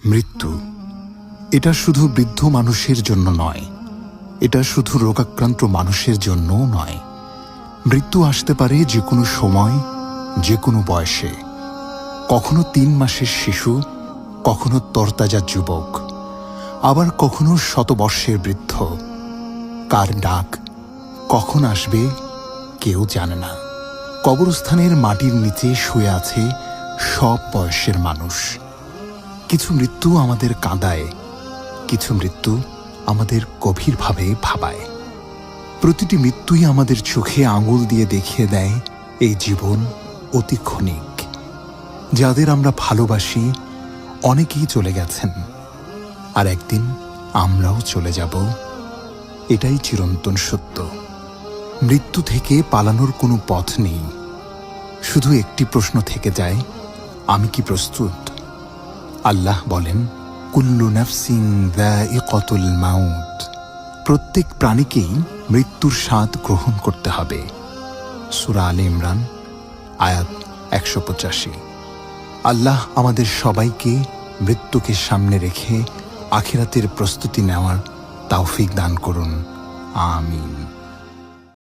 মৃত্যু এটা শুধু বৃদ্ধ মানুষের জন্য নয়, এটা শুধু রোগাক্রান্ত মানুষের জন্যও নয়। মৃত্যু আসতে পারে যে কোনো সময়, যে কোনো বয়সে। কখনো 3 মাসের শিশু, কখনো তরতাজা যুবক, আবার কখনো শতবর্ষের বৃদ্ধ। কার ডাক কখন আসবে কেউ জানে না। কবরস্থানের মাটির নিচে শুয়ে আছে সব বয়সের মানুষ। কিছু মৃত্যু আমাদের কাঁদায়, কিছু মৃত্যু আমাদের গভীরভাবে ভাবায়। প্রতিটি মৃত্যুই আমাদের চোখে আঙুল দিয়ে দেখিয়ে দেয় এই জীবন অতি ক্ষণিক। যাদের আমরা ভালোবাসি অনেকেই চলে গেছেন, আর একদিন আমরাও চলে যাব। এটাই চিরন্তন সত্য। মৃত্যু থেকে পালানোর কোনো পথ নেই। শুধু একটি প্রশ্ন থেকে যায়, আমি কি প্রস্তুত? আল্লাহ বলেন, কুল্লু নাফসিন যায়িকাতুল মাউত। প্রত্যেক প্রাণীকেই মৃত্যুর স্বাদ গ্রহণ করতে হবে। সূরা আলে ইমরান আয়াত 185। আল্লাহ আমাদের সবাইকে মৃত্যুকে সামনে রেখে আখিরাতের প্রস্তুতি নেওয়ার তৌফিক দান করুন। আমিন।